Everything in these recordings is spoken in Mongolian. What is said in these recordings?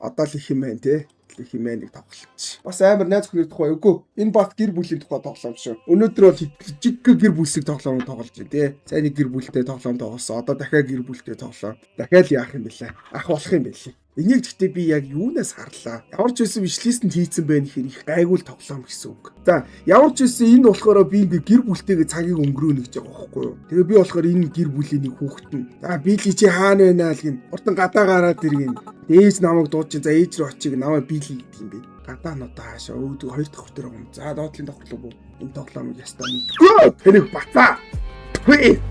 Одоо л их юм байна те. Их юм нэг тоглолч. Бас амар найз хүний тухай үгүй. Энэ бат гэр бүлийн тухай тоглоом шүү. Өнөөдөр бол жижиг гэр бүлсэг тоглоом тоглож байна те. Сайн нэг гэр бүлтэй тоглоом тоглосон. Одоо дахиад гэр бүлтэй тоглоом. Дахиад яах юм бэлээ? Ах болох юм бэлээ. Энийг гэхдээ би яг юунаас харлаа. Ямар ч байсан бичлээсэнд хийцэн байх хэрэг их гайгүй тоглоом гэсэн үг. За, ямар ч байсан энэ болохоор би ингээ гэр бүлтэйгээ цагийг өнгөрөөнө гэж байгаа байхгүй юу? Тэгээ би болохоор энэ гэр бүлийн нэг хүүхэд нь. За, би л чи хаана байна л гин. Уртан гадаа гараад иргэн. Ээж намайг дуудаж, за ээж рүү очиг намайг биелээ гэдэг юм бэ. Гадаа нутаа хаашаа өөдөө хоёр дахь хүртээр юм. За, доотлын давхлаа бүү. Энэ тоглоомыг ястаа мэдгүй. Тэнэг бацаа.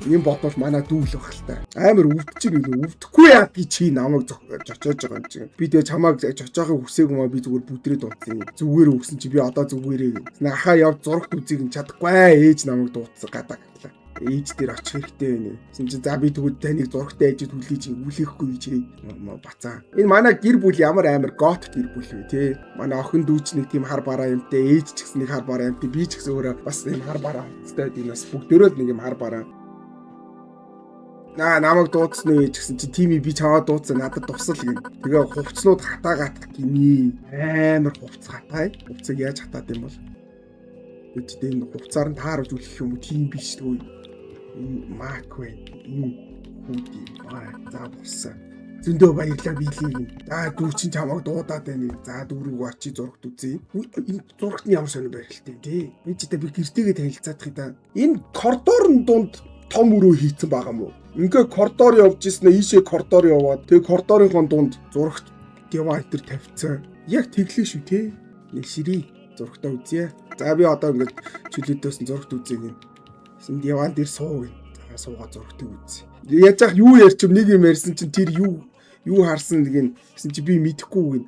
Ийм бодвол манай дүүл байх л та. Амар өвдөж юм өвдөхгүй яадгийг чи намайг жочоож байгаа юм чинь. Би тэгээ чамайг жочоохыг хүсээгүй маа би зүгээр бүдрээд унтсан. Зүгээр өгсөн чи би одоо зүгээрээ. Ахаа яв зурагт үзийг нь чадахгүй ээж намайг дуудсан гадаа гэлээ. Ээж дээр очих хэрэгтэй байна. Гэсэн чи за би тэгвэл таныг зурагтай ээжэд хүлээж үлээхгүй чи бацаа. Энэ манай гэр бүл ямар амар гот гэр бүл вэ те. Манай охин дүүч нэг тийм хар бараа юмтэй, ээж ч гэсэн нэг хар бараа юмтэй, би ч гэсэн өөрөө бас тийм хар бараа юмтай дийнээс бүгдөө л нэг юм хар бараа. Намайг дуудсан уу гэж гэсэн чи тими би чамаа дуудсан надад тусал гин. Тэгээ хувцснууд хатаагаад гинэ. Амар хувц хатаа. Хувцыг яаж хатаад юм бол? Бид энэ хувцаар нь тааруулж үлэх юм уу тийм биш тгүй. Энэ мак вэ. Энэ хүүди за болсон. Зөндөө баярлалаа биелийг. За дүү чинь чамайг дуудаад байна. За дүүрэг очи зурагт үзье. Энэ зурагт нь ямар сонир байралтай тий. Би ч би гэртээгээ танилцаадах юм да. Энэ коридорын дунд том өрөө хийцэн байгаа мó. Ингээ коридор явж ирсэн ийшээ коридор яваад тэгээ коридорын дунд зурагт диван дээр тавьцсан. Яг тэглээ шүү те. Нэг ширээ зурагтаа үзье. За би одоо ингээд чөлөөдөөс зурагт үзье гин. Гэсэн диван дээр суу гин. За суугаа зурагтыг үзье. Яаж яах юу ярьчих нэг юм ярьсан чинь тэр юу харсан гин. Гэсэн чи би мэдэхгүй гин.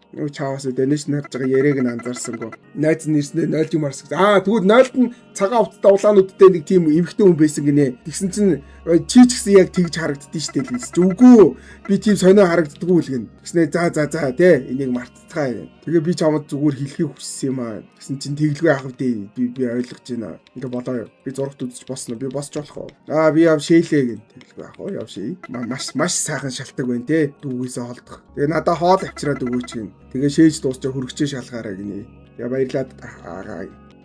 Нөгөө чааваас дэнэш нарж байгаа яриаг нь анзаарсангүй. Найз нэрснээ 0 юм арсан. Тэгвэл 0-д нь цагаан хувцастай улаануудтай нэг тийм эмхтэй хүн байсан гинэ. Тэгсэн чинь чи ч гэсэн яг тэгж харагддээ штэ л гэсэн. Үгүй би тийм сонио харагддаггүй л гин. Тэгснэ за тий энийг мартцгаая. Тэгээ би чамд зүгээр хэлхийг хүссэн юм аа. Тэгсэн чинь тэглгүй яах вэ? Би ойлгож байна. Ингээ болоо. Би зурагт үзэж босно. Би босч болох уу? Би яв шэйлээ гин. Тэглгүй яах вэ? Яв шээ. Маш сайхан шалтгаан байна те. Дүүгээсээ холдох. Тэгээ надаа хоол авчираад өгөөч гин. Тэгээ шээж дуусчаа хөргөчөө шалгаараа гинэ. Я баярлаад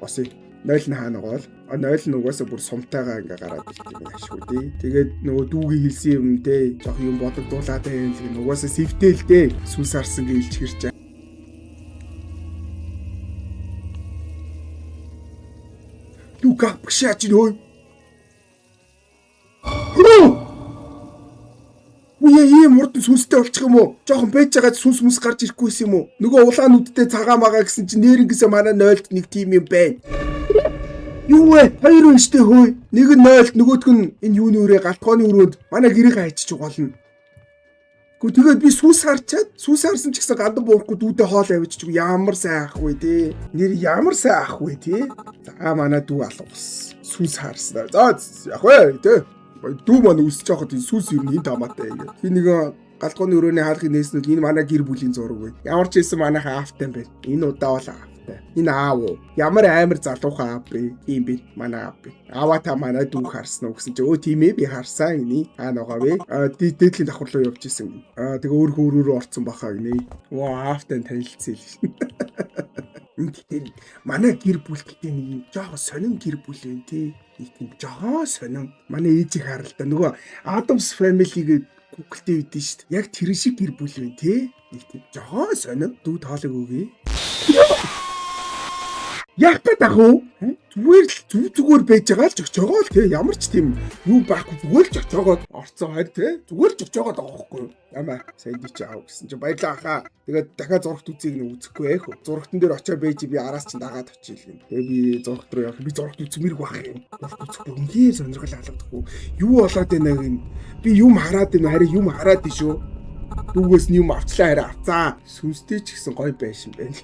босъё. 0 нь хаана гол? 0 нь угаасаа бүр сумтайгаа ингээ гараад ирдэг юм ашгүй тий. Тэгээд нөгөө дүүгийн хэлсэн юм те. Жох юм бодогдуулаад байна л гин. Угаасаа сэвтэл те. Сүнс харсан гээ илчгэрч. Лука пшаач нөө. Ийм урд сүнстэй болчих юм уу? Жохон байж байгаа сүнс гарч ирэхгүйс юм уу? Нөгөө улаануудтай цагаан магаа гэсэн чинь нэрнгээсээ манай 0-д нэг тим юм байна. Юу вэ? Хоёр үнэтэй хөөе. Нэг нь 0-д нөгөөх нь энэ юуны өрөө галтгооны өрөөнд манай гэрийг хайчиж голно. Гэхдээ тэгээд би сүнс харсан ч гэсэн гандан буурахгүй дүүтэй хоол авчиж ямар сайн ах вэ те. Нэр ямар сайн ах вэ те. За манай дүү алгаас сүнс харсан. За яг вэ те. Дүү маань үсэж байхад энэ сүнс юм энэ тамаатай ингэ. Хин нэг галтгооны өрөөний хаалхын нээснүүд энэ манай гэр бүлийн зураг вэ. Ямар ч байсан манайхаа аавтай байна. Энэ удаа бол аавтай. Энэ аав уу? Ямар амар залуухан аав бэ? Ийм би манай аав бэ. Аваа та манай дүү харсан уу гэсэн чи өө тийм ээ би харсан эний. Байгаа вэ? Дээдлийн давхар руу явж исэн. Тэгээ өөрөө орцсон бахаа гинэ. Аавтай танилцъя л. Тэгтээ манай гэр бүлтэй нэг юм жоохон сонин гэр бүл вэ тий. Нэг тийм жоохон сонин. Манай ээжийг харалта нөгөө Adams Family-г гуглдээ үйдэн шүү дээ. Яг тэр шиг гэр бүл вэ тий. Нэг тийм жоохон сонин. Дүү тоолог өгье. Яг гэдэг уу? Зүгээр байж байгаа л жогчоогоо л тий. Ямар ч тийм юу байхгүй зүгээр л жогчоогоо орцсон хоёр тий. Зүгээр л жогчоогоо байгаа байхгүй. Ямаа сайн ди чи аав гэсэн чи баярлаа хаа. Тэгээд дахиад зурагт үзье гэнэ үзэхгүй ээ хөө. Зурагтан дээр очоо байж би араас чинь дагаад очие л гэн. Тэгээ би зурагт руу явах. Би зурагт үзмэрг байх юм. Үзэхгүй үнээр сонирхол алгадахгүй. Юу болоод байна гэн. Би юм хараад байна харин юм хараад тий шүү. Дүүгээс нь юм авчлаа хараа авцаа. Сүнстэй ч гэсэн гоё байшин байна.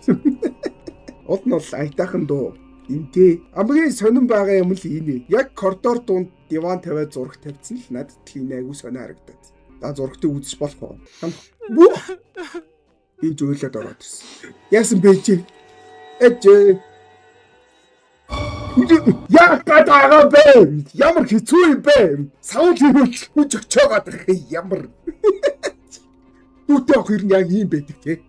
Уд нь бол айтаахан дуу. Интэй. Хамгийн сонирн байгаа юм л энэ. Яг коридор дунд диван тавиад зураг тавьсан л надад л энэ айгу сонио харагдаад. За зурагтыг үзэж болох уу? Би зөвлөд ороод ирсэн. Яасан бэ чи? Эжээ. Яг гадаа бэ. Ямар хэцүү юм бэ? Савл хөвч өчөөгөөд ямар. Дүүтэй ах ер нь яг ийм байдаг те.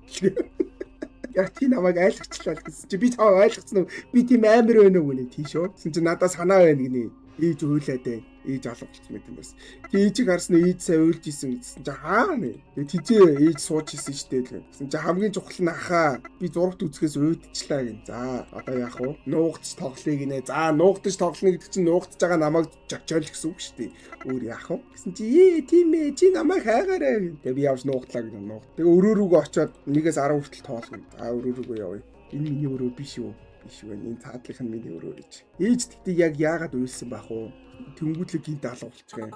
Яг тийм намайг айлгчлаа гэсэн чи би чамайг ойлгоцсон уу? Би тийм амар байна уу гэнэ тийш үү? Гэсэн чи надад санаа байна гинэ. Ээж уйлаад байна. Ээж алга болчихсон юм байна. Ээжийг харсан ээж сайн уйлж исэн гэсэн чи хаа нэ. Тэгээ тижээ ээж сууж исэн штэ л гэсэн чи хамгийн чухал нь ахаа. Би зурагт үзэхээс уйдчихлаа гин. За одоо яах вэ? Нуугдч тоглоё гинэ. За нуугдч тоглоно гэдэг чинь нуугдж байгаа намайг жочоол гэсэн үг штэ. Өөр яах вэ? Гэсэн чи тийм ээ чи намайг хайгаарай гин. Тэгээ би явж нуугдлаа гин нуугд. Тэгээ өрөө рүүгээ очиод 1-ээс 10 хүртэл тоолгоно. За өрөө рүүгээ явъя. Энэ миний өрөө биш үү? Биш үү? Энэ цаадлынх нь миний өрөө гэж. Ээж тэгтээ яг яагаад уйлсан байх вэ? Тэнгүүдлэг гинт алга болчихгоо.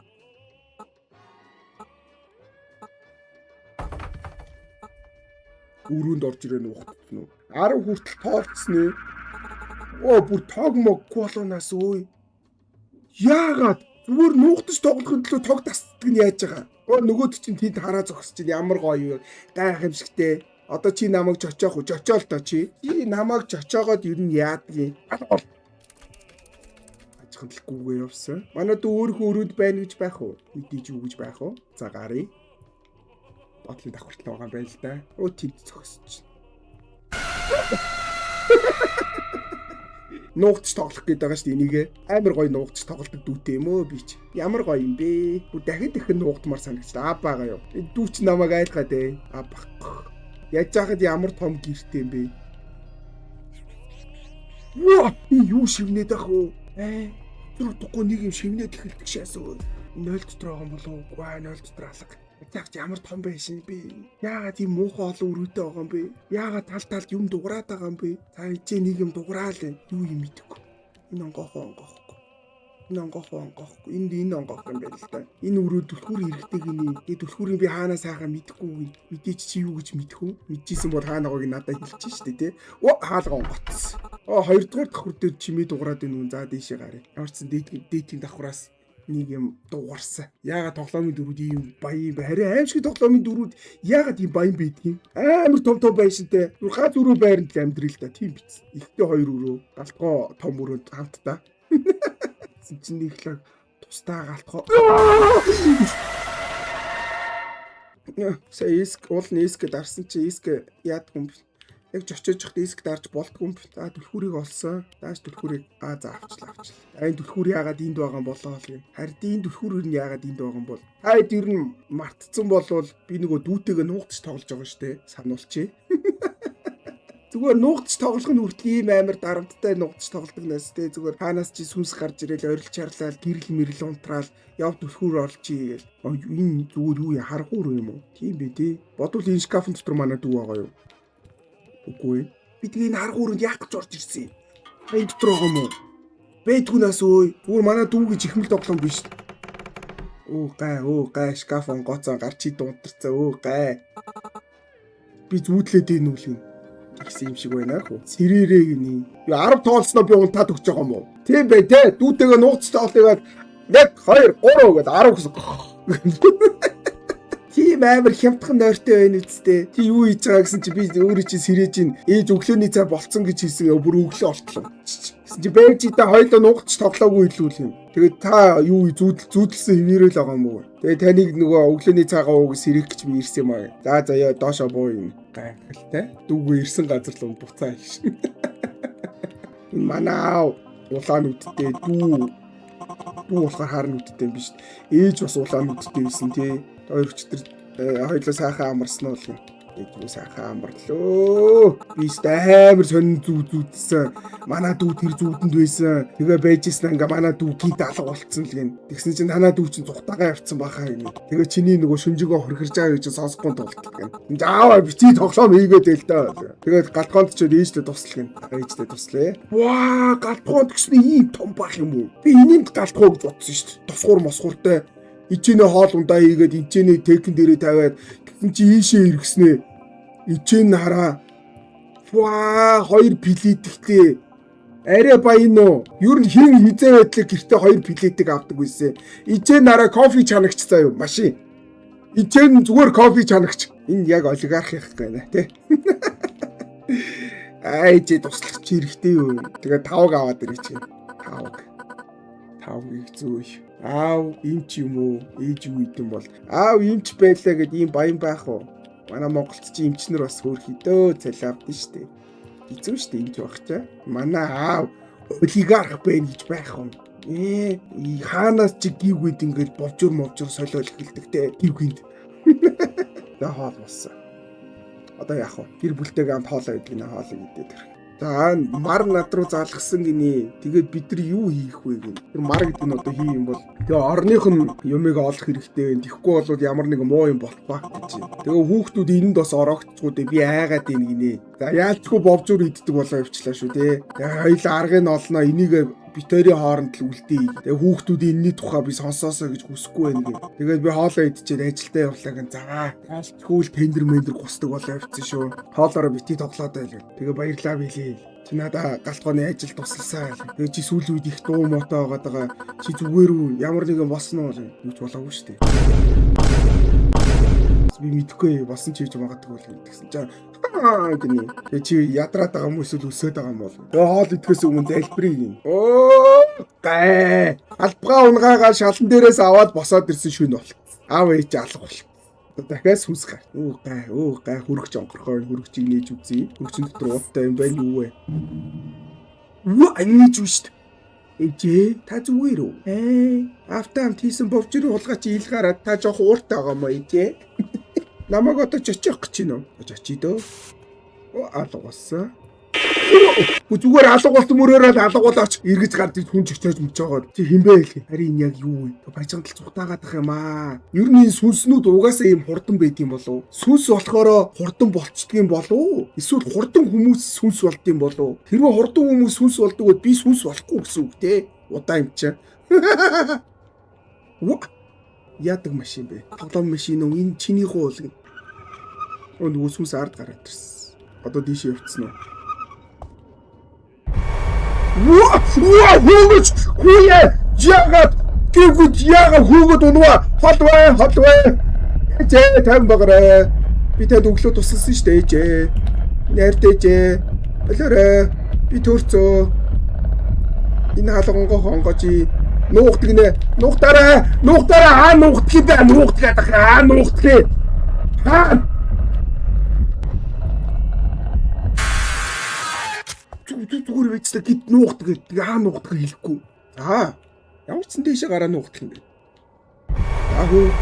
Өрөөнд орж ирээ нуугдсан уу? 10 хүртэл тоолцсон ээ. Оо бүр тоог моггүй болоонаас өө. Яагаад? Зүгээр нуугдаж тоглохын төлөө тог тасдаг нь яаж байгаа? Оо нөгөөд чинь тэнд хараа зогсож чинь ямар гоё юу? Гайхамшигтэй. Одоо чи намайг жочоох уу? Жочоол та чи. Чи намайг жочоогоод ер нь яадгийг. Хандлахгүйгээ явсан. Манай дүү өөрөө өрөөнд байна гэж байх уу? Мэдээж юу гэж байх уу? За гарыг. Бодлын давхартлаа байгаа байл да. Өө тэнд зогсож. Нуугдч тоглох гээд байгаа шүү дээ энийг. Амар гоё нуугдч тоглолдог дүүтэй юм өө би ч. Ямар гоё юм бэ? Бүр дахин нуугдмаар санагчлаа. Аа байгаа юу? Энэ дүү ч намайг айлгаа дээ. Аа багхгүй. Яаж яахад ямар том гэртэй юм бэ? Ваа! Юу шивнээд ах уу? Зүрхтгүй нэг юм шивнээд эхэлдэг шаасаа. 0 дотор байгаа юм болов уу? Гүй 0 дотор алга. Яг ямар том байшин бэ? Яагаад ийм муухай олон өрөөтэй байгаа юм бэ? Яагаад талд юм дуграад байгаа юм бэ? Та ичээ нэг юм дуграал юу юм мэдэхгүй. Энэ онгоохгүй. Энэ онгоох юм байна л да. Энэ өрөө түлхүүр хэрэгтэй гинэ. Энэ түлхүүрийг би хаанаас хайхаа мэдэхгүй. Мэдээч чи юу гэж мэдэх үү? Мэдчихсэн бол хаана байгааг надад хэлчих штэ тий. Оо хаалга онгоцсон. Хоёрдугаар давхар дээр чимээ дуграад байна уу? За дээшээ гарыг. Ямарчсан дээдийн давхраас нэг юм дуурсан. Яагаад тоглоомын дөрүүд ийм баян бэ? Харин аимшиг тоглоомын дөрүүд яагаад ийм баян байдгийг? Амар том байшинтай. Гац өрөө байранд л амьдрал та. Тийм биз. Ихтэй 2 өрөө. Галтгоо том өрөөнд хамтдаа. Чинь ихлэг тусдаа галтгоо. Сая иск уулын иск дарсан чи иск яадгүй юм. Яг жочиж хат иск дарж болдгүй юм. За түлхүүрийг олсон. Зааш түлхүүрийг за авчлаа. Энэ түлхүүр яагаад энд байгаа юм болоо л юм. Харин энэ түлхүүр нь яагаад энд байгаа юм бол? Хайд ер нь мартцсан болвол би нөгөө дүүтэйгээ нуугдч тоглож байгаа штэ. Сануулчих. Зүгээр нуугдч тоглох нь хүртэл ийм амар дарамттай нуугдч тоглодог нэс тэ зүгээр хаанаас чи сүнс гарч ирэл орилж чарлал гэрэл мэрэл унтраал яв түлхүүр олж игээл энэ зүгээр юу харгуур юм уу? Тийм бэ тий. Бодвол энэ шкафын дотор манай дүү байгаа юу? Үгүй. Би тэгээ энэ харгууранд яах гэж орж ирсэн юм? Энэ дотор байгаа юм уу? Бэдгүнээс өө. Зүгээр манай дүү гэж ихмэл тоглоом биш. Өө гай шкаф онгооцоо гарч ид унтарцаа гай. Би зүүдлээд энэ үл юм. Гэсэн юм шиг байна аа. Сэрээрээ гинэ. Юу 10 тоолсноо би унтаад өгч байгаа юм уу? Тийм бай те. Дүүтэйгээ нуугч тоолъёгаад 1 2 3 гээд 10 гэсэн. Тийм амар хямдхан нойртой байна үсттэй. Ти юу хийж байгаа гэсэн чи би өөрөө чи сэрээж ин ээж өглөөний цай болцсон гэж хэлсэн. Бүр өглөө олтлоо. Гэсэн чи бэжидээ хоёлоо нуугч тоглоогүй илүү юм. Тэгээд та юу зүүдэлсэн хөвөрөл байгаа юм уу? Тэгээд таныг нөгөө өглөөний цайгаа ууг сэрэх гэж би ирсэн юм аа. За яа доошо буу юм. Гайхалтай. Дүүгээ ирсэн газар л буцаа хийш. Энэ манаа улаан үдтэй дүү болохоор харна үдтэй юм биш. Ээж бас улаан үдтэй байсан тий. Хоёр өчтөр хоёлоо сайхан амарсан уу юм. Ээж сайхан амарлоо. Би амар сонин зүүдсэн. Манай дүү тэр зүүдэнд байсан. Тэгээ байжсэн ингээ манай дүү гид алга болцсон л гин. Тэгсэн чинь танаа дүү чинь зүхтагаа явцсан бахаа юм. Тэгээ чиний нөгөө шүнжигөө хорхирж байгаа гэж сонсохгүй тоглолт гин. Зааваа биций тоглоом хийгээд л дөө. Тэгээд галтгоонд ч ээжтэй туслах гин. Ээжтэй туслая. Ваа, галтгоонд гэсний ийм том бах юм уу? Би энэнд галтгоо гэж бодсон шүү дээ. Тосгуур мосгууртай ичээнэ хоол ундаа хийгээд ичээнэ текэн дээрээ тавиад тэгсэн чи ийшээ иргэснэ. Ичээн хараа. Ваа, 2 плетэгтэй. Арай баян уу? Юу н хин хизээ байдлаа гэртээ 2 плетэг авдаг байсан. Ичээн хараа кофе чанагч заа юу? Машин. Ичээн зүгээр кофе чанагч. Энэ яг олигарх их гэнэ, тэ. Айжээ туслагч хэрэгтэй юу? Тэгээ 5-г аваад ирэх чинь. 5-ыг зөөе. Аав эмч юм уу? Ээж юу идэм бол. Аав эмч байлаа гэд ийм баян байх уу? Манай Монголд чи эмчнэр бас хөөрхөдөө цалин авдсан штэ. Хэцүү штэ эмч байх чаа. Манай аав олигарх байна гэж байх юм. Хаанаас чи гівгүйд ингээд бовжур солиол эхэлдэг те гівгүйд. За хоол болсон. Одоо яах вэ? Гэр бүлтэйгээ хамт хоолоо идэх нэ хоолыг идээд тэр. За мар над руу залгсан гинэ. Тэгээд бид нар юу хийх вэ гин. Тэр мар гэдэг нь одоо хий юм бол тэгээ орных нь юмыг олох хэрэгтэй. Тэгэхгүй бол ямар нэг муу юм болох ба гэж. Тэгээ хүүхдүүд энд бас ороогдчихгүй дээ. Би айгаад ийн гинэ. За яалчгүй бовжур иддэг болоо явчлаа шүү дээ. Тэгээ хоёул аргыг олноо энийг битэрийн хооронд л үлдээе. Тэгээ хүүхдүүд энэний тухай би сонсоосоо гэж хүсэхгүй байна гэ. Тэгээд би хоолоо идчихээд ажилдаа явлаа гэн. За яалчгүй л тендер гусдаг болоо явцсан шүү. Хоолоороо бити тоглоод байл. Тэгээ баярлаа билээ. Чи надаа галтгооны ажил тусалсан. Тэгээ чи сүүлийн үед их дуу мотоо байгаа даа. Чи зүгээр үү? Ямар нэгэн босноо гэж болоогүй шүү дээ. Би мэдхгүй босон ч хийж магадгүй л гэсэн чинь гинэ. Тэгээ чи ядраад байгаа юм эсвэл өсөөд байгаа юм бол. Тэгээ хоол идэхээс өмнө залбирыг юм. Гай. Албага унгаагаа шалан дээрээс аваад босоод ирсэн шүн бол. Аав ээж алга бол. Дахиад сүнс гар. Гай хөргөж онгорхоо хөргөжийг нээж үзье. Хөргөчн дотор удаа юм байна юу вэ? Нээж үст. Ээжээ та зүгээр үү? Автам тийсэн бовжрын хулгай чи илгаараа та жоох ууртай байгаа мó ээжээ. Намайг одоо чочих гэж байна уу? Чочий дөө. Алга болсон. Зүгээр алга болсон мөрөөрөө алга болооч. Иргэж гардыг хүн чөчөөж мөчөөгөө. Чи хинбэ хэлээ. Харин яг юу вэ? Баяжганд л цухтаагаад ах юм аа. Ер нь энэ сүнснүүд угаасаа ийм хурдан байд юм болов? Сүнс болохоро хурдан болцдог юм болов? Эсвэл хурдан хүмүүс сүнс болд юм болов? Тэрвээ хурдан хүмүүс сүнс болдог бол би сүнс болохгүй гэсэн үг те. Удаа юм чи. Яадаг машин бэ? Тоглоом машин уу? Энэ чиний хуу л гэн. Нөгөө сүнс ард гараад ирсэн. Одоо дийшээ явцсан уу? Хүүгэж! Хүүе! Яагаад? Гүгд яагаад хүүгд унаа? Холвай! Ээжээ тань багараа. Би танд өглөө тусалсан шүү дээ ээжээ. Нэртэйжээ. Болоорой. Би төрцөө. Энэ хаалгангоо хонгожи. Нуугдаг нэ. Нуугтараа нуугдгийг даа нуугдгаад ахаа нуугдгийг. Зүгээр байцтай гид нуугдаг гэдэг нуугдаг хэлэхгүй. Ямар ч сан дэшээ гараа нуугдах юм бэ? Хөө.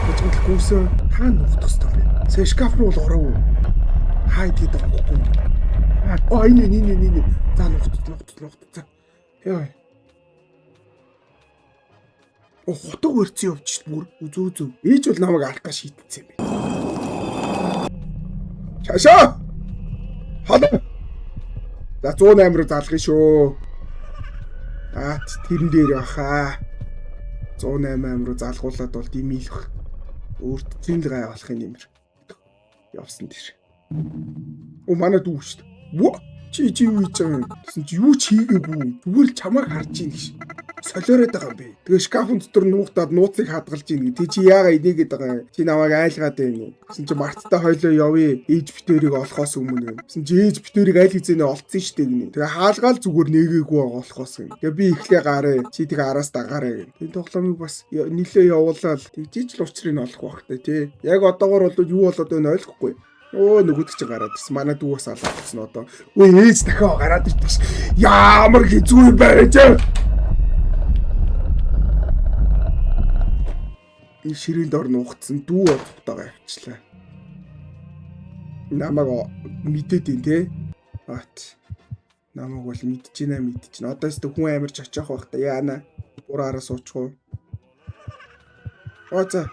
Бочгол гүйсэн нуугдах ёстой бэ? Сэ шкаф руу л ороо. Идэх байхгүй. Энэ. За нуугдах. Яа. Хотог өрцөн явж бүр үзүү. Ээж бол намайг алах гэж шийтсэн юм бэ. Шашаа. Хадаа. За 108 руу залгая шүү. Тэрэн дээр яхаа. 108 руу залгуулад бол димийлэх. Өөрт зинл гай болох юм нэмэр. Явсан тэр. Манай дүү шүү дээ. Чи юу хийж байгаа юм? Гэсэн чи юу ч хийгээгүй. Зүгээр л чамайг харж ийн гэж. Солиороод байгаа юм бэ. Тэгээ шкафын дотор нуугтаад нууцыг хадгалж ийн. Тэг чи яага инээгээд байгаа юм? Чи намайг айлгаад байна. Гэсэн чи марттай хойлоо явъя. Ээж битэрийг олохоос өмнө. Гэсэн чи ээж битэрийг айл хизээний олцсон штэ гинэ. Тэгээ хаалгаал зүгээр нээгээгүй байгаа болохоос юм. Тэгээ би ихлэ гараа. Чи тэг араас дагаарай. Энэ тоглоомыг бас нилээ явуулаад тэгжиж л учрыг олох бахтай тий. Яг одоогор бол юу болоод байгааг ойлгохгүй. Нөгөөд чи гараад ирсэн. Манай дүү бас алаад ирсэн одоо. Ээж дахиад гараад ирсэн. Ямар хэцүү юм бэ ээж? Энэ ширээнд ор нуугдсан дүү одтойгоо авчлаа. Намайг мэдээд ин тий. Намайг бол мэдчихнэ. Одоо ч хүн амарч очих байх та яана. Бураараа суучихгүй. За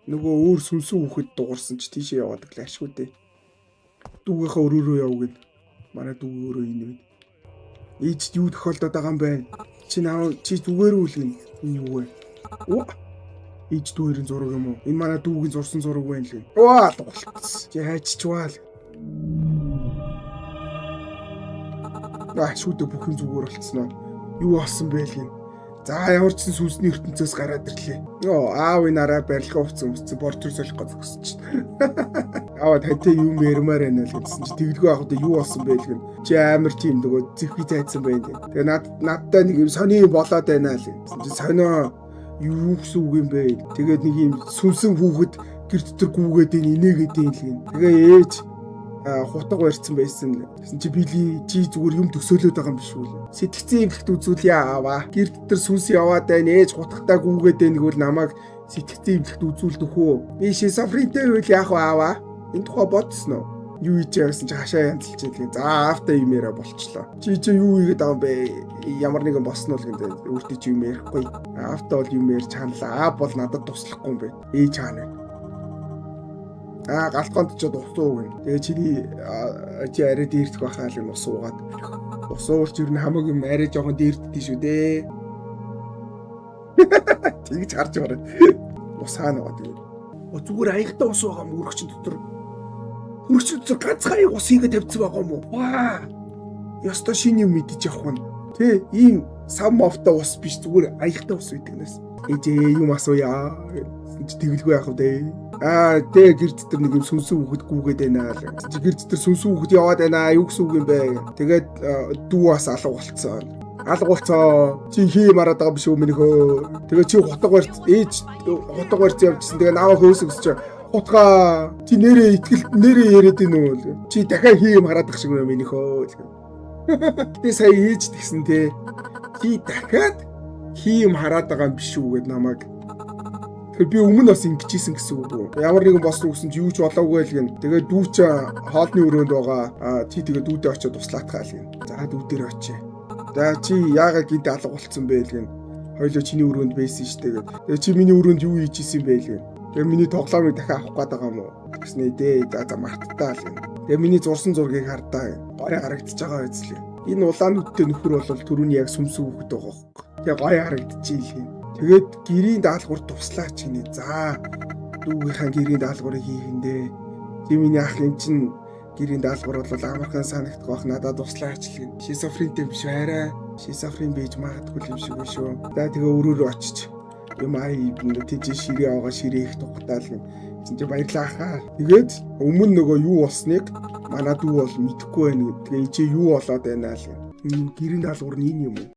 нөгөө өөр сүнсэн хүүхэд дуурсан ч тийшээ яваад гэлээ ашгүй дээ. Дүүгийнхаа өрөөрөө явгын. Манай дүү өөрөө энэ вэ. Ээжд юу тохиолдоод байгаа юм бэ? Чи зүгээр үлгэн. Энэ юу вэ? Ээж дүүрийн зураг юм уу? Энэ манай дүүгийн зурсан зураг байна лээ. Болчихсон. Чи хайччвал. Шүүдэ бүх юм зүгээр болцсон уу? Юу болсон бэ л юм? За ямар ч сүнсний ертөнцөөс гараад ирлээ. Аав энэ араа барилга хувцсан өмссөн портер солих гэж өгсөн чинь. Аав тантай юм ярмаар байна л гэсэн чи тэгэлгүй авах одоо юу болсон бэ гэн. Чи амар тийм нөгөө зэвхий цайцсан байна. Тэгээ надтай нэг юм сони болоод байна л гэсэн чи сонио юу гэсэн үг юм бэ. Тэгээд нэг юм сүнсэн хүүхэд гэр дотор гүүгээд инээгээд юм. Тэгээ ээж хутга барьсан байсан. Гэсэн чи били чи зүгээр юм төсөөлөд байгаа юм биш үү? Сэтгцэн имлэгт үзүүлье аваа. Гэр дотор сүнс яваад байна. Ээж хутгатаа гүүгээд байнгүүл намайг сэтгцэн имлэгт үзүүлдэх үү? Би шизофрентэй үйл яах вэ аваа? Энэ тухай бодсон уу? Юу хийж яасан чи хашаа янзлж ийлээ. За автаа юм яриа болчлоо. Чи юу хийгээд байгаа юм бэ? Ямар нэгэн босно л гэнэ. Өөртөө чи юм ярихгүй. Автаа бол юм ярьж ханлаа. Бол надад туслахгүй юм бэ. Ээж хаана вэ? Галтконд ч усуу гэн. Тэгээ чи арай дээрдэх байхаа л юм усуугаад. Усуулж юу н хамаг юм арай жоохон дээрддээ шүү дээ. Тэгж харж байгаа. Ус хаана байгаа тэгээ. Зүгээр аягтай ус байгаа юм өргөчн дотор. Өргөчн дотор ганцхан ус хийгээ тавьсан байгаа юм уу? Ваа. Яста шиний юм мэдчих явах нь. Тэ ийм сам мовтой ус биш зүгээр аягтай ус үйдэг нэс. Ээжээ юм асууя. Тэгэлгүй яах вэ? Тэ гэр дотор нэг юм сүнсэн хүүхэд гүүгээд байна л. Гэр дотор сүнсэн хүүхэд яваад байна. Юу гэсэн үг юм бэ? Тэгээд дүү бас алга болцсон. Алга болцоо. Чи хий мараад байгаа биш үү минийхөө? Тэгээ чи хутга барьц ээж хутга барьц явжсэн. Тэгээ наваа хөөсөс чи хутга чи нэрээ итгэл нэрээ яриад байна уу? Чи дахиад хий мараад байгаа шиг юм минийхөө. Тэгээ сая ээж тэгсэн те. Чи дахиад хий хараад байгаа юм биш үү гэд намайг. Тэр би өмнө бас ингэжсэн гэсэн үг үү. Ямар нэгэн босно гэсэн чи юу ч болоогүй л гэн. Тэгээ дүү чи хоолны өрөөнд байгаа. Чи тэгээ дүүдээ очиод туслаатгаа л гэн. За дүү дээр очие. За чи яагаад гинт алга болцсон бэ л гэн. Хоёлоо чиний өрөөнд байсан штэ гэд. Тэгээ чи миний өрөөнд юу хийж исэн бэ л гэн. Тэгээ миний тоглоомыг дахиад авах гээд байгаа юм уу? Гэснэ дээ. За мартаа л гэн. Тэгээ миний зурсан зургийг хардаа. Гоё харагдаж байгаа биз лээ. Энэ улаануудтай нөхөр бол түрүүний яг сүмсүү хөхд байгаа хөөхгүй. Тэгээ гоё харагдчихээ л гэн. Тэгээд гэрийн даалгавар туслаач гинэ. За дүүгийнхаа гэрийн даалгаврыг хийхэндээ. Чи миний ах юм чин гэрийн даалгавар бол амархан санагдах бах надад туслаач л гин. Шизофрентэй биш арай. Шизофрен бийж магадгүй юм шиг шүү. За тэгээ өрөөрөө очиж. Юм тийж ширээ аваа ширээ их тухтаал гин. Чи баярлаа хаа. Тэгээд өмнө нөгөө юу болсныг манай дүү бол мэдэхгүй байна. Тэгээ чи юу болоод байна л гин. Гэрийн даалгавар нь энэ юм уу?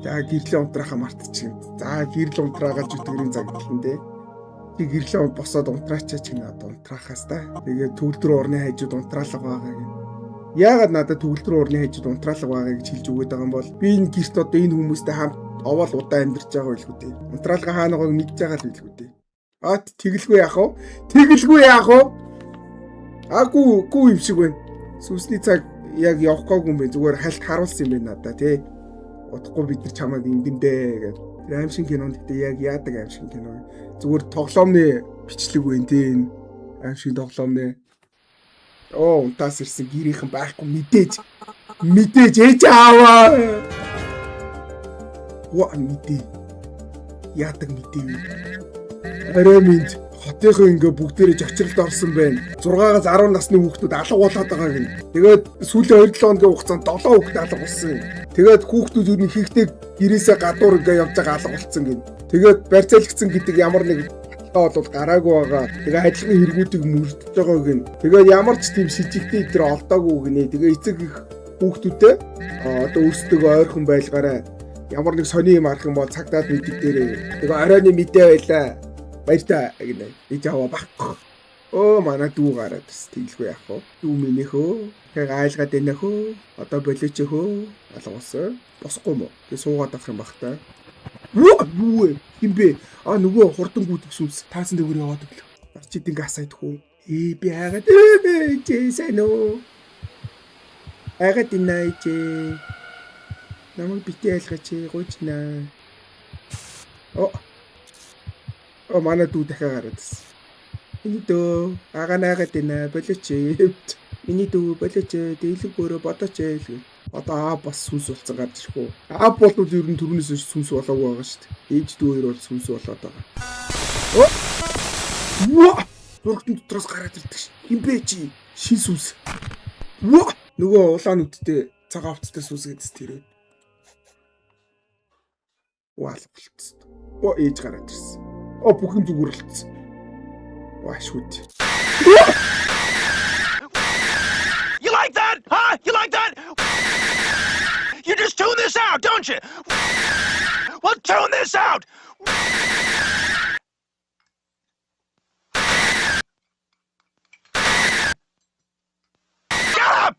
За гэрлээ унтраахаа мартчихин. За гэрэл унтраагаал зүтгэрийн цаг гэлэндээ. Чи гэрлээ босоод унтраачаа чи надад унтраахаас та. Тэгээд төгөл рүү урны хажууд унтраалга байгаа гэн. Яагаад надад төгөл рүү урны хажууд унтраалга байгаа гэж хэлж өгöd байгаа юм бол би энэ гэрт одоо энэ хүмүүстэй хамт овоол удаан амьдарч байгаа байлгүй дээ. Унтраалга хаана байгааг мэдж байгаа л байлгүй дээ. Тэгэлгүй яах вэ? Тэгэлгүй яах вэ? Гүү юм шиг байна. Сүнсний цаг яг явах гоогүй юм бэ. Зүгээр хальт харуулсан юм байна надаа тий. Удахгүй бид нар чамайг ингэндээ гэдэг. Тэр аим шиг кинонд гэдэг яг яадаг аим шиг кино. Зүгээр тоглоомны бичлэг вэ энэ аим шиг тоглоомны. Унтаас ирсэн гэрийнхэн байхгүй мэдээж ээж аваа. Мэдээ. Яадаг мэдээ. Арай минь хотынхоо ингээ бүгдээрээ жочролд орсон байна. 6-аас 10 насны хүүхдүүд алга болоод байгаа гин. Тэгээд сүүлийн 2-7 хоногийн хугацаанд 7 хүүхэд алга болсон. Тэгээд хүүхдүүд юу нэг хийхдээ гэрээсээ гадуур ингээ явж байгаа алга болсон гин. Тэгээд барьцаалгцсан гэдэг ямар нэг баталгаа бол гараагүй байгаа. Тэгээд адилхан хэрэгүүдийг мөрдөж байгаа гин. Тэгээд ямар ч тийм шижигтэй өдр олдоогүй гинэ. Тэгээд эцэг их хүүхдүүдээ одоо өөрсдөө ойрхон байлгаарай. Ямар нэг сони юм арах юм бол цагдаад мэддэг дээрээ. Тэгээд оройны мэдээ байлаа. Баяртай гинэ. Ээж аваа багхгүй. Манай дүү гараад бас тэгэлгүй яах вэ? Дүү минийхөө. Тэгээ айлгаад байна хөө. Одоо болооч хөө. Алгуулсан. Босхгүй юм уу? Тэгээ суугаад авах юм бах та. Юу вэ? Хинбэ? Нөгөө хурдан гүйдэг сүнс. Таасан дээгүүр яваад өглөө. Нар чи динг асаад хөө. Би яагаад сайн уу? Яагаад инаач? Намайг битээ айлгаач. Гуйчнаа. Манай дүү дахиад гараад ирсэн. Миний дөө аганаагаад байна. Болооч. Миний дүү болооч. Дийлэг өөрөө бодооч. Одоо бас сүнс болсон гарч ирэхгүй. Бол ер нь түрүүнээс сүнс болоогүй байгаа шүү дээ. Ээж дүү хоёр бол сүнс болоод байгаа. Зургтын дотроос гараад ирдэг ш. Хинбэ чи? Шин сүнс. Нөгөө улаан үдтэй цагаан хувцастай сүнс гэдээс тэрээ. Болцсон. Ээж гараад ирсэн. Бүх юм зүгээр болцсон. Шүүд. now, don't you? Well, tune this out. Shut up!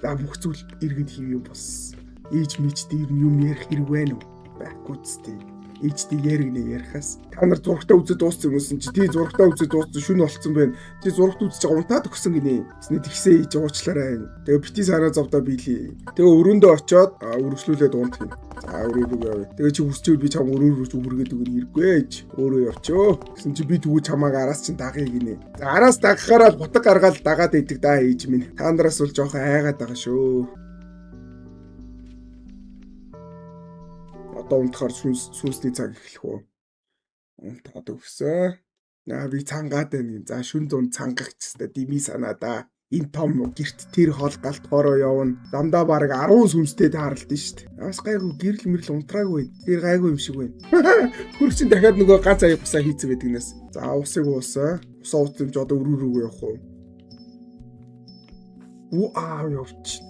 За бүх зүйл иргэд хийв юм бос. Ээж мэжтэй ер нь юм ярих хэрэг байна уу? Байхгүй зү. Ээжтэй яригнэ ярихаас та нар зургтаа үзэж дууссан юмсэн чи тий зургтаа үзэж дууссан шүн болцсон байна. Тий зургт үзэж байгаа унтаад өгсөн гинэ. Тэсний тэгсээ ээж уучлаарай. Тэгээ бити санаа зовдоо биелээ. Тэгээ өрөөндөө очоод өргөжлүүлээд унт гин. За өрөөрөө яваа. Тэгээ чи хүсчихвэл би чам өрөөрөө үргээд өгнө хэрэггүй ээж. Өөрөө явчөө. Гэсэн чи би тэгвэл чамааг араас чин дагъя гинэ. За араас дагахаараа бутаг гаргаад дагаад идэг да ээж минь. Та нараас бол жоохон айгаад байгаа шүү. Одоо унтахаар сүнсний цаг эхлэх үү? Унтаад өгсөн. Наа би цангаад байна. За шүн зун цангах ч гэсэн дими санаа да. Энэ том герт тэр хол галтхороо явна. Замдаа баг 10 сүнстэй тааралдсан шүү дээ. Бас гайгүй гэрэл мэрэл унтраагүй. Тэр гайгүй юм шиг байна. Хөрчин дахиад нөгөө ганц аяг усаа хийцэн байдаг нээс. За усыг уусаа. Усаа уусан ч одоо өрөөрөө явах уу? Явч.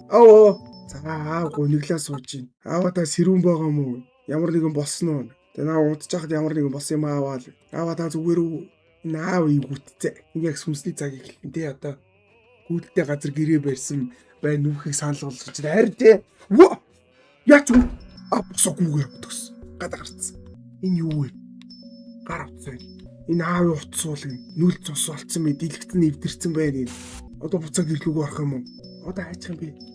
За гуниглаа сууж гин. Та сэрүүн байгаа мó? Ямар нэгэн болсон уу? Тэгээ наа унтж хахад ямар нэгэн болсон юм аавал. Та зүгээр үү? Наав игүтцээ. Энэ яг сүнсний цаг эхэлнэ тий одоо. Гүйдэлтэй газар гэрээ барьсан бай нүхийг санал болгож байна. Харин тий. Яач вэ? Босоогүй явдагс. Гадаа гарцсан. Энэ юу вэ? Гар утсаа. Энэ аавын утас суулгын нүл цус болцсон мэ дэлгэцэн нэвдэрсэн байна. Одоо буцаа гэрлүүг орох юм уу? Одоо хайчих юм бэ?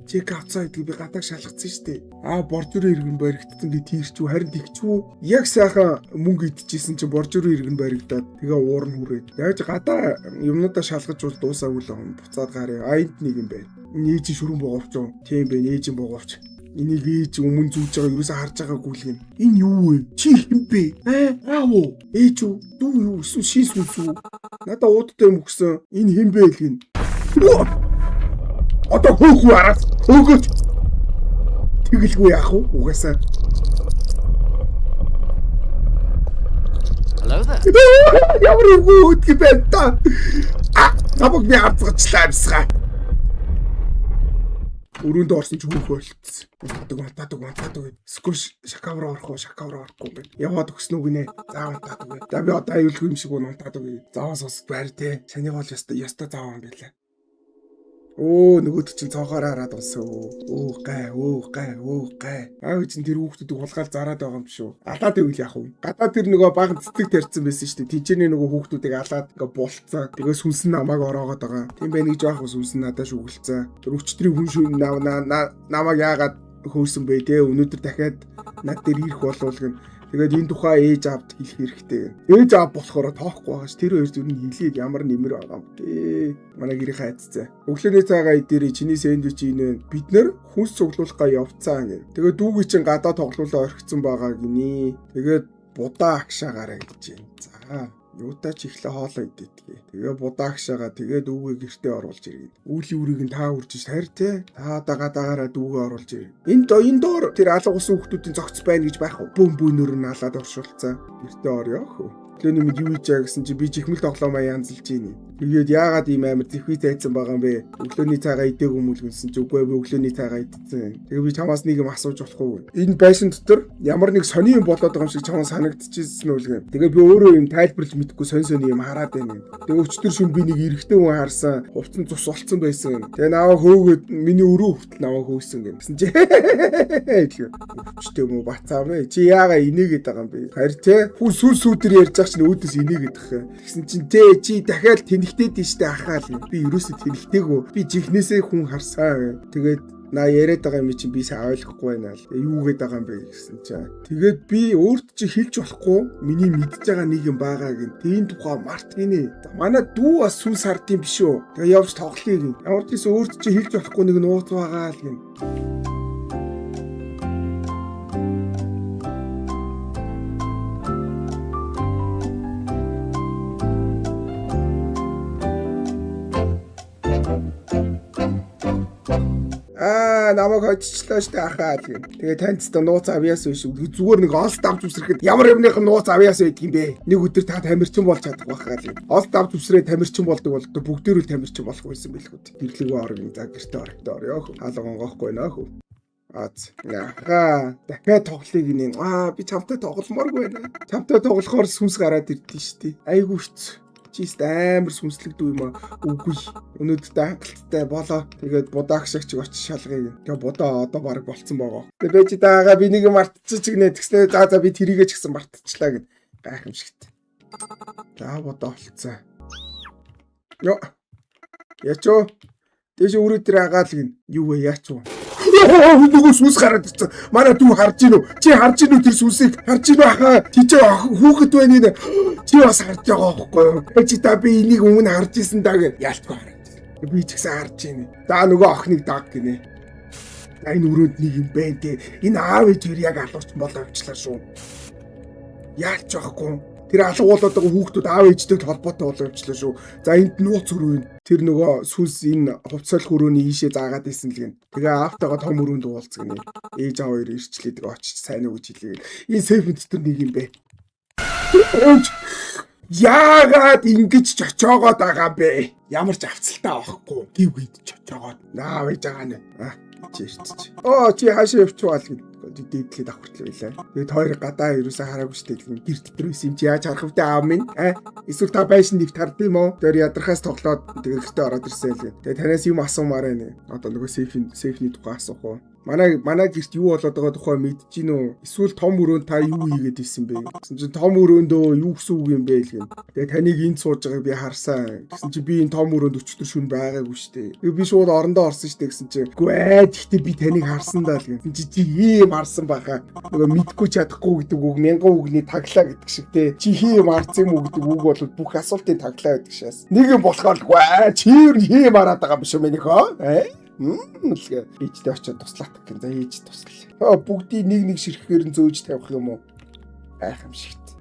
Чек авцаа гэдгийг би гадаг шалгацсан шүү дээ. Боржроо иргэн баригдсан гэ тийрчүү харин тэгчүү. Яг сайхан мөнгө идчихсэн чинь боржроо иргэн баригдаад тэгээ уур нь хүрээд. Яаж гадаа юмнуудаа шалгаж бол дуусаагүй л юм. Буцаад гараа. Энд нэг юм байна. Ээж шүрэн боговч юу? Тийм байна. Ээж боговч. Энийг ээж өмнө зүүж байгаа юусаа харж байгаагүй л юм. Энэ юу вэ? Чи хэм бэ? Аав уу? Ээж үү? Дүү юу? Эсвэл шин сүнс үү? Надаа уудтай юм өгсөн. Энэ хэм бэ л гин. Одоо хөөхөө араас хөөгөөч. Тэгэлгүй яах вэ? Угаасаа. Hello there. Ямар үгүй бэ та? Намайг би авцгачлаа амсгаа. Өрөөнд орсон ч хөөх болчихсон. Унтаад. Скош шакавра орохгүй юм байна. Яваад өгсөн үг нэ. За унтаад үгүй. За би одоо аюулгүй юм шиг унтаад үгүй. Заваас ус байр те. Саний гол ёстой зааван байлаа. Нөгөөд чинь цонхоор хараад унсан. Гай. Чин тэр хүүхдүүдийг хулгаал зараад байгаа юм шүү. Алаад ивэл яах вэ? Гадаа тэр нөгөө баг цэцэг тарьсан байсан шүү дээ. Тинчээний нөгөө хүүхдүүдийг алаад ингээ булцсан. Тэгээ сүнс нь намайг ороогоод байгаа. Тийм байх нэг жоох сүнс нь надад шүглцсэн. Тэр өчтрийн хүн шүү намайг яагаад хөөсөн бэ те? Өнөөдөр дахиад над дээр ирэх болвол гэн. Тэгээд энэ тухай ээж аавд хэлэх хэрэгтэй. Ээж аав болохоор тоохгүй байгаа ш. Тэр хоёр зүр нь хэлээд ямар нэмэр байгаа юм бэ? Манай гэрийн хайцсан. Өглөөний цагаа идэрээ чиний сэндвич инэ. Бид нэр хүнс цуглуулгаа явцаа гэнэ. Тэгээд дүүгийн чинь гадаа тоглоулаа орхицсан байгаа гинэ. Тэгээд будаа агшаагаараа гэж байна. За юутаа ч ихлэ хоолоо идэтгээ. Тэгээ будаа агшаагаа тэгээд дүүгээ гэртээ оруулж иргэн. Үүлийн үрийг нь та үржиж харь те. Та дагаагаараа дүүгээ оруулж ир. Энэ доор тэр алга усан хүмүүсийн зогц байна гэж байх уу? Бөөнөр нь алаад оршуулцсан. Гэртээ орё хөө. Өглөөний мэд юу ийчаа гэсэн чи би чихмэл тоглоомоо янзалж гинэ. Тэгээд яагаад ийм амар зэхвий тайцсан байгаа юм бэ? Өглөөний цагаа идээгүй мөлгөнсөн чи үгүй би өглөөний цагаа идсэн. Тэгээ би чамаас нэг юм асууж болох уу? Энэ байшин дотор ямар нэг сони юм болоод байгаа юм шиг чамаас санагдчихсэн үлгэн. Тэгээ би өөрөө юм тайлбарлаж мэдэхгүй сони юм хараад байна. Тэгээ өчтөр шүн би нэг эрэгтэй хүн харсан. Хувцсан цус болцсон байсан. Тэгээ наваа хөөгөөд миний өрөө хүртэл наваа хөөсөн гэсэн чи. Өчтөө мө бацаа мэ. Чи яагаад инээгээд байгаа юм бэ? Харин те хүн сүнс сүдэр ярьж байгаа чинь өөдөөс инээгээд байгаа. Тэгсэн чинь чи дахиад тэнхтэй тийштэй ахаал. Би ерөөсөө тэнхтэйгөө. Би жихнээсээ хүн харсаа. Тэгээд яриад байгаа юм чинь би сайн ойлгохгүй байна л. Юу гээд байгаа юм бэ гэсэн чинь. Тэгээд би өөрт чи хэлж болохгүй. Миний мэдж байгаа нэг юм байгаа гин. Тийм тухай март гинэ. Манай дүү бас сүнс хардсан биш үү. Тэгээ явж тоглоё гин. Ямар ч гэсэн өөрт чи хэлж болохгүй нэг нууц байгаа л гин. Намайг хоччлоо штэ ахаа гэх юм. Тэгээ танд ч нууц авьяас биш үү? Зүгээр нэг олд авч үсрэхэд ямар юмных нууц авьяас байдаг юм бэ? Нэг өдөр та тамирчин болж чадах байхаа л юм. Олд авч үсрээ тамирчин болдог бол бүгдээр л тамирчин болох байсан байлгүй. Гэрлэгөө орно. За гэртээ орё. Хаалга гонгохгүй нөө хөө. Аз. Яха. Дахиад тоглоё гинэ. Би чамтай тогломооргүй байна. Чамтай тоглохоор сүнс гараад ирдээ шүү дээ. Айгу хэцүү. Чист амар сүнслэгдүү юм аа. Үгүй. Өнөөдөр хангалттай болоо. Тэгээд будаа гшигч очиж шалгая. Тэгээ будаа одоо баг болцсон байгаа. Тэгээ бэж даага би нэг мартчих гинэ. Тэгснэ за би тэрийгээ ч гэсэн мартчихлаа гэн. Гайхамшигт. За будаа болцсон. Йоо. Ячоо. Дэш өрөө дээр агаал гин. Юу вэ яач вэ? Нөгөө сүнс гараад ирсэн. Манай дүү харж гинөө. Чи харж гинөө тэр сүнсийг? Харж гинөө хаа? Чи хүүхэд байна нэ. Чи бас харж байгаа байхгүй юу? Чи та би энийг өмнө харж исэн даа гэж ялцгүй хараад. Би ч гэсэн харж гинэ. За нөгөө охиныг даг гинэ. Энэ өрөөнд нэг юм байна те. Энэ аав ээжээр яг алууч боловчлаа шүү. Яалч байхгүй. Тэр алга болоод байгаа хүүхдүүд аав ээжтэй холбоотой боловчлаа шүү. За энд нууц өрөө. Тэр нөгөө сүнс энэ хувцсалх өрөөний ийшээ заагаад исэн л гин. Тэгээ аавтайгаа том өрөөнд уулзгэнэ. Ээж аав хоёр ирчлээ тэгээ очиж сайн уу гэж хэлээ. Энэ сейф дотор нэг юм бэ. Яагаад ингэж чочоогоод байгаа бэ? Ямар ч авцалтай авахгүй. Гів гид чочоогоод. Наав ээж байгаа нэ. Чи ирчих. Чи хаашаа явчихвал гин. Дийдлээд авахртлаа билээ. Тэгээд хоёр гадаа ерөөсөө хараагүй штэ гин. Гэр дотор байсан юм чи яаж харах вэ аав минь? Эсвэл та байшин дэвт хардсан юм уу? Тэр ядрахаас тоглоод тэгээд гэртээ ороод ирсэн л гин. Тэгээд танаас юм асуумаар байна. Одоо нөгөө сейфний тухай асуух уу? Манай гэрт юу болоод байгаа тухай мэдэж гин үү? Эсвэл том өрөөнд та юу хийгээд ирсэн бэ? Гэсэн чинь том өрөөндөө юу гэсэн үг юм бэ л гин. Тэгээ таныг энд сууж байгааг би харсан. Гэсэн чинь би энэ том өрөөнд өчтөр шүн байгаагүй штэ. Тэгээ би шууд орондоо орсон штэ гэсэн чинь үгүй гэхдээ би таныг харсан даа л гин. Чи ийм харсан байхаа. Нөгөө мэдгүй чадахгүй гэдэг үг мянган үгний таглаа гэдэг шиг те. Чи хийм харсан юм уу гэдэг үг бол бүх асуултын таглаа гэдэг шээс. Нэг юм болохоор үгүй чи хийм хараад байгаа биш үү минийх хөө? Ээжтэй очиод туслах гэх. За ээж туслаа. Бүгдийг нэг ширхэхээр нь зөөж тавих юм уу? Гайхамшигт.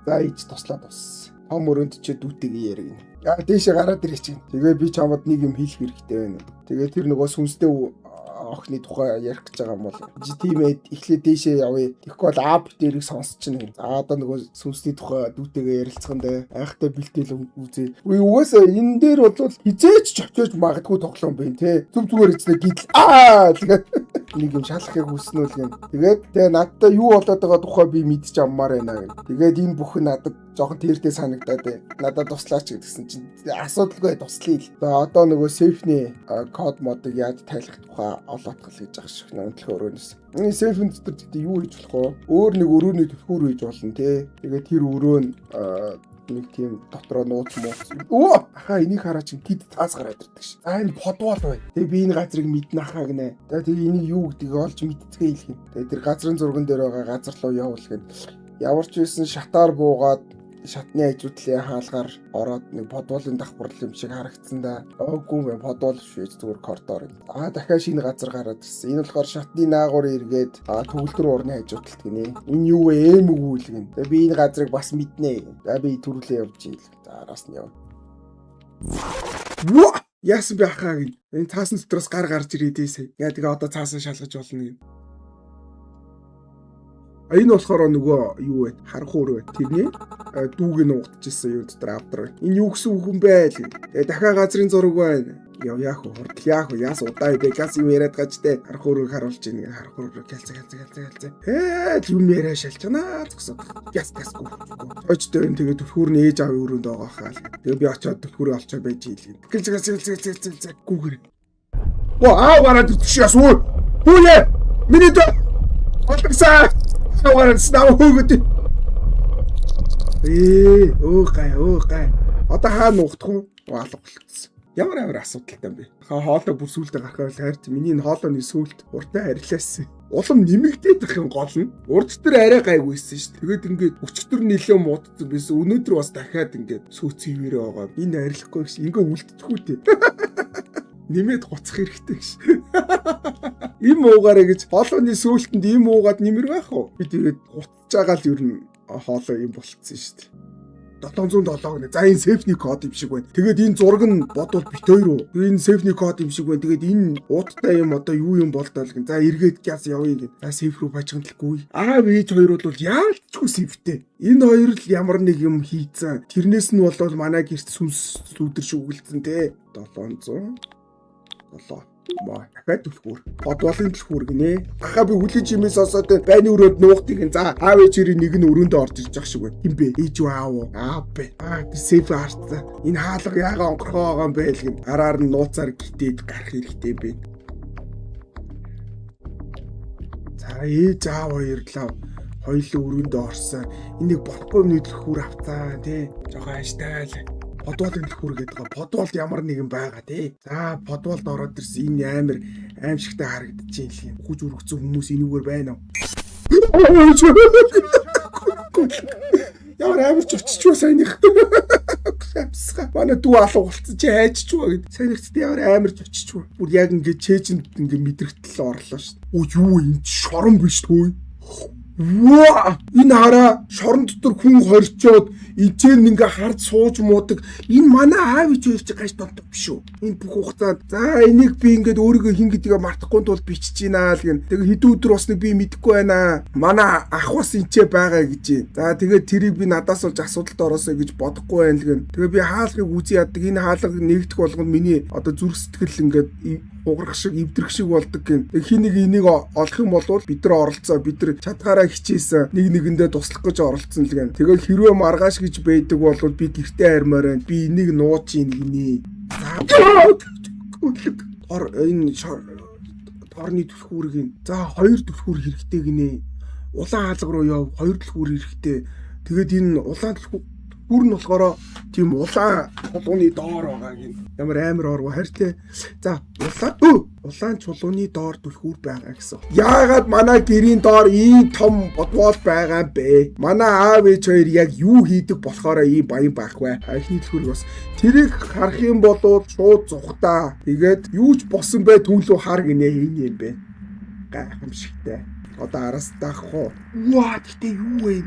За ээж туслаад ус. Том өрөөнд ч дүүтэйгээ яригна. Дээшээ гараад ирэх чинь. Тэгээ би чамд нэг юм хэлэх хэрэгтэй байна. Тэгээ тэр нөгөө сүнстэй охины тухай ярих гэж байгаа юм бол тийм эхлээд дээшээ явъя. Тэгэхгүй бол аап дээрийг сонсчихно. За одоо нөгөө сүнсний тухай дүүтэйгээ ярилцсандаа айхтай бэлтгэл үзье. Үгүй угаасаа энэ дээр бол хизээч чавчээж магадгүй тоглоом байна те. Зүгээр эцнээ гидл тэгээ нэг юм шалахыг хүснэ үл гэн. Тэгээд тэгээ надтай юу болоод байгаа тухай би мэдчих аммаар байна гэн. Тэгээд энэ бүхэн надад жоохон тэрдээ санагдаад байна. Надад туслаач гэдгсэн чинь асуудалгүй туслая л. За одоо нөгөө сейфний код модыг яаж тайлах тухай олоотгол гэж байгаа шиг нөтлөх өрөөнөөс. Энэ сейфэн дотор гэдэг юу хийж болох вэ? Өөр нэг өрөөний түвхүүр хийж болно те. Тэгээд тэр өрөө нь нэг тийм дотроо нууц мууц. Энийг хараа чинь гид таас гараад ирдэг ш. За энэ подвол бай. Тэгээ би энэ газрыг мэднэ хаа гинэ. Тэгээ энийг юу гэдгийг олж мэдцгээ хэлэх юм. Тэгээ тэр газрын зурган дээр байгаа газар руу явуул гэн. Ямар ч байсан шатаар буугаад шатны ажуудлын хаалгаар ороод нэг подволын давхарлал юм шиг харагдсан да. Оогүй мэн подвол швейц зүгээр коридор юм. Дахиад шинэ газар гараад ирсэн. Энэ болохоор шатны наагур эргээд төгөлдөр уурны ажуудлалт гинэ. Энэ юу вэ? Эм үгүй л гэн. Тэгээ би энэ газрыг бас мэднэ. За би төрүүлээ явж ийл. За араас нь яв. Яасан бэ хаа гин. Энэ цаасан дотроос гар гарч ирээдээсэй. Яа тэгээ одоо цаасан шалгаж болно гин. Энэ болохоор нөгөө юу вэ? Харахуур вэ? Тэрний дүүг нь угтчихсан юу дотор авдар. Энэ юу гэсэн үг юм бэ л. Тэгээ дахиад газрын зураг байна. Яах вэ? Хурдл яах вэ? Яас удаа бегас юм яриад гажтэй. Харахуурыг харуулж ийн. Харахуур хэлцээ. Юм яриа шалчнаа згсаа. Гяс гасгүй. Очтой энэ тэгээ түлхүүрний ээж аав өрөөнд байгаа хаа. Тэгээ би очиод түлхүүрээ олчоо байж ийлгэн. Гэлцээ. Гүүгэр. Бараад түшээс үү? Бүлээ. Миний дэ. Олгсаа. Аваарс наа хөөгд. Гай. Одоо хаа нухдах уу? Алга болчихсон. Ямар асуудалтай юм бэ? Хоолой бүр сүултээ гарахаар хайрт миний энэ хоолойны сүулт уртаа арилаасан. Улам нэмэгдээд их юм гол нь. Урд төр арай гайгүйсэн шүү дээ. Тэгээд ингээд өчтөр нэлээд муудсан байсан. Өнөөдөр бас дахиад ингээд сүүц ивэрээ байгаа. Энэ арилахгүй гэж ингээд үлдчихгүй дээ. Нэмээд гоцох хэрэгтэй гэж. Им уугаарэ гэж хоолойны сүултэнд им уугаад нэмэр байх уу? Би тэгээд гутж байгаа л ер нь хоолой юм болцсон шүү дээ. 707 гэнэ. За энэ сейфний код юм шиг байна. Тэгээд энэ зураг нь бодвол бит хоёр уу. Энэ сейфний код юм шиг байна. Тэгээд энэ ууттай юм одоо юу юм болдоо л гэн. За эргээд гяс явъя гэн. За сейф рүү бачгандалгүй. Ээж хоёр бол яалтчгүй сейфтэй. Энэ хоёр л ямар нэг юм хийцэн. Тэрнээс нь бол манай гэрт сүнс сүдэр шүглсэн те. 700 Болоо. Маа дахиад түлхүүр. Бодволын түлхүүр гинэ. Ахаа би хүлээж чимээс сонсоод байны өрөөнд нуугтыг ин. За аав ээжэрийн нэг нь өрөөндөө орж ирж байгаа шиг байна. Хин бэ? Ээж үү аав уу? Аав бэ. Би сейф харт. Энэ хаалга яага онгорхоо байгаа юм бэ л гин. Араар нь нууцаар гитээд гарах хэрэгтэй бэ. За ээж аав хоёрлаа. Хоёулаа өрөөндөө орсон. Энийг болохгүй нийтлэхүүр авцаа тий. Жохоо ааштай л. Подволын түлхүүр гэдэг байгаа. Подволд ямар нэгэн байгаа тий. За подволд ороод ирсэн энэ амар аимшигтай харагдчихээн л юм. Хүж үргэцэн хүмүүс энүүгээр байна уу? Ямар амар ч очиж байгаа сайных. Манай дүү алга болцсон чи хайчиж байгаа гэд. Сайнхтд ямар амар ч очиж байгаа. Бүр яг ингээд чэжинд ингээд мэдрэгтэл орлоо шүү. Юу энэ шорон биш төө. Ваа! Энэ хараа шорон дотор хүн хорчоод эцээр ингээ хард сууж муудаг. Энэ манай аав ээж хоёр ч гаж донтог биш үү? Энэ бүх хугацаанд за энийг би ингээд өөрийгөө хин гэдгийг мартахгүй тул бичиж гинаа л гэн. Тэгээ хэдэн өдөр босныг би мэдэхгүй байна. Манай ах бас энчээ байгаа гэж. За тэгээ тэрийг би надаас олж асуудалд ороосоо гэж бодохгүй байна л гэн. Тэгээ би хаалгыг үзий яддаг. Энэ хаалга нэгдэх болгонд миний одоо зүрх сэтгэл ингээд уграх шиг эвдрэх шиг болдог гин. Хин нэг энийг олох юм бол бид нар оролцоо. Бид нар чадгаараа хичээсэн. Нэг нэгэндээ туслах гэж оролцсон л гэн. Тэгээ хэрвээ маргааш гэж байдаг бол би гэртээ хармаар байна. Би энийг нууж ийн гинэ. Энэ торны түлхүүрийг за 2 түлхүүр хэрэгтэй гинэ. Улаан хаалга руу яв 2 түлхүүр хэрэгтэй. Тэгээд энэ улаан түлхүүр нь болохоор тийм улаан чулууны доор байгаа гин. Ямар амар орго харьцаа. За улаан чулууны доор түлхүүр байгаа гэсэн. Яагаад манай гэрийн доор ийм том бодвол байгаа бэ? Манай аав ээж хоёр яг юу хийдэг болохоор ийм баян байх вэ? Ахны түлхүүр бас тэрийг харах юм бол шууд зүхтаа. Тэгээд юу ч босон бай түнлүү хар гинэ хийнэ юм бэ? Гайхамшигтай. Одоо араас таах уу? Ваа гэтээ юу вэ?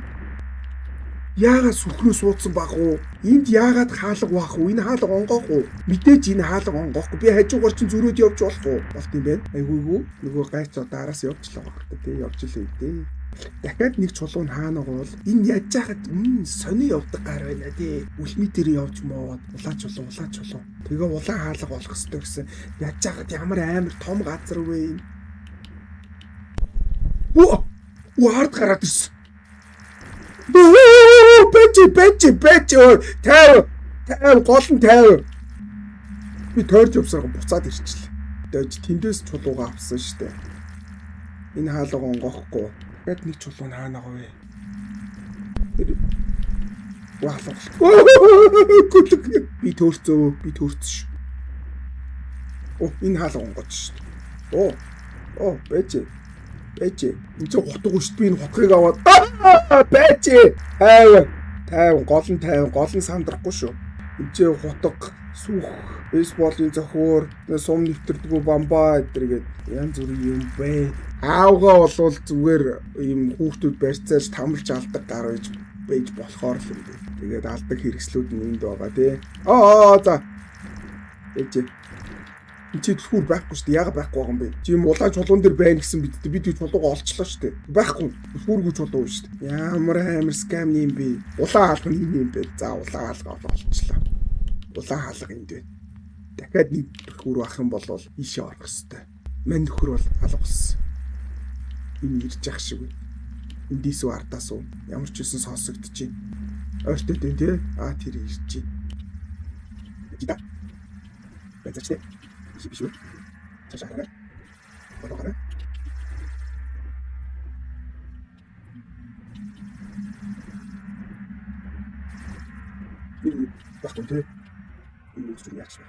Яагаад сүлхнөө суудсан баг уу? Энд яагаад хаалга бах уу? Энэ хаалга онгоох уу? Мэдээж энэ хаалга онгоохгүй. Би хажуугаар чинь зөрөөд явж болох уу? Болт юм байна. Айгүйгүү. Нөгөө гайц араас явжлаа багтаа тий явж илээ дээ. Дахиад нэг чулуу нь хаана байгаа бол энэ яаж яхад сони явдаг гар байна тий. Үлми дээр явж моод улаан чулуу. Тэгээ улаан хаалга болох ёстой гэсэн. Яаж яхад ямар амар том газар вэ? Оо хард гараад ирсэн. Бэч тав гол нь тав. Би тойрч явсараа буцаад ирчихлээ. Дэж тэндээс чулууга авсан штэ. Энэ хаалга онгоохгүй. Гэт нэг чулуу нь хаана байгаа вэ? Ваалаа. Би төрцөө ш. Оо энэ хаалга онгооч штэ. Оо бэч. Энд чинь хотгоо шүү дээ. Би энэ хотгыг аваад байж. Тайван гол нь сандрахгүй шүү. Энд чинь хотго сүх бейсболын зохиор сум нэвтрдэггүй бамбаа гэдэргээд янз бүрийн юм бэ. Аавгаа болвол зүгээр ийм хүүхдүүд барьцааж тамлж алдаг гар байж болохоор л юм. Тэгээд алдаг хэрэгслүүд нь энд байгаа тий. За. Эцэг энэ түлхүүр байхгүй шүү дээ. Яагаад байхгүй байгаа юм бэ? Чи юм улаан чулуун дээр байна гэсэн бид чулуугаа олчлоо шүү дээ. Байхгүй. Түлхүүргүй чулуу шүү дээ. Ямар амар скам юм бэ? Улаан хаалга юм бэ? За улаан хаалга олчлоо. Улаан хаалга энд байна. Дахиад нэг түлхүүр авах юм бол ийшээ орох хэрэгтэй. Мань нөхөр бол алга болсон. Энэ ирж явах шиг байна. Эндээс үү ардаас уу? Ямар ч үсэн сонсогдож байна. Ойртой дээ тий. Тэр ирж байна. Бацаач. Биш үү? Цаашаа. Болоорой. Энэ багтун тий. Энэ зүйл яаж вэ?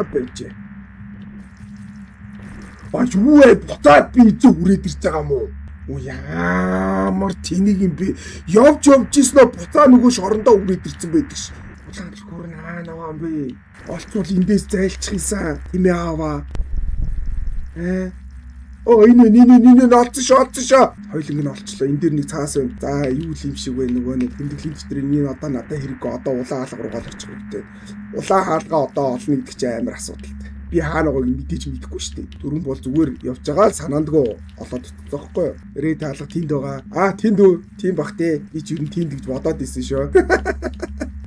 Бэж. Юу вэ? Буцаад би эзэн хүрээд ирж байгаа юм уу? Ямар тэнийг юм бэ? Явж ийснэ буцаа нөгөө шорондоо хүрээд ирсэн байдаг ш. Улаан түлхүүр нь хаана байгаа юм бэ? Олцвол эндээс зайлчих юмсан. Тийм ээ аваа. Энэ олцсон шоо. Хоёуланг нь олчлоо. Энд дээр нэг цаас байна. За юу л юм шиг вэ нөгөө нэг тэмдэглэлийн дэвтрийн энэ одоо надад хэрэггүй одоо улаан хаалга руугаа л очих хэрэгтэй. Улаан хаалга одоо олно гэдэг чинь амар асуудалтай. Би хаана байгааг мэдээж мэдэхгүй шүү дээ. Дөрөв бол зүгээр явж байгаа л санаандгүй олоод тоохгүй. Ред хаалга тэнд байгаа. Тэнд үү? Тийм бах тий. Би ч юу тэнд гэж бодоод исэн шүү.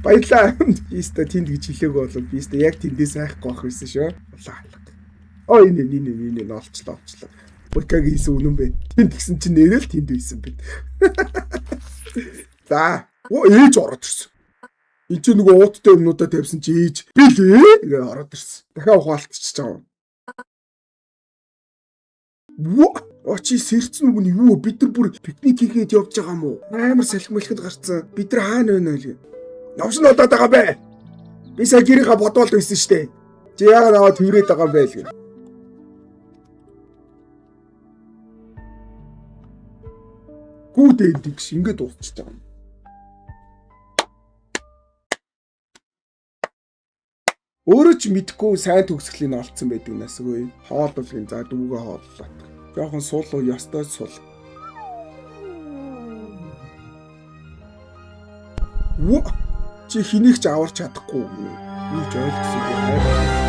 Баярлаа. Биста тэнд гэж хэлээгүй болов. Биста яг тэндээс айхгүй байх байсан шүү. Улаалга. Оо энэ олчлоо. Бүркагийн хийсэн үнэн бэ. Тэнд гисэн чинь нэрэл тэнд байсан бэ. За. Ээж ороод ирсэн. Энд чинь нөгөө ууттай юмнуудаа тавьсан чи ээж. Би лээ гээ ороод ирсэн. Дахиад ухаалтчихж байгаа. Очи сэрцэн үгүй юу бид нар бүр пикник хийгээд явж байгаа юм уу? Амар салхимлахад гарцсан. Бид нар хаана байна вэ? Явсан удаад байгаа бай. Би сая гэрийнхаа бодвол байсан штэ. Чи яагаад аваад тэрээд байгаа юм бэ л. Гүдээ тэгш ингээд дуусчихж байгаа юм. Өөрөө ч мэдхгүй сайн төгсгөлийн олцсон байдаг насгүй. Хооллолын за дүүгээ хооллоо. Жохон суул уу ёстой суул. Чи хэнийг ч аварч чадахгүй. Юу ч ойлгосон юм.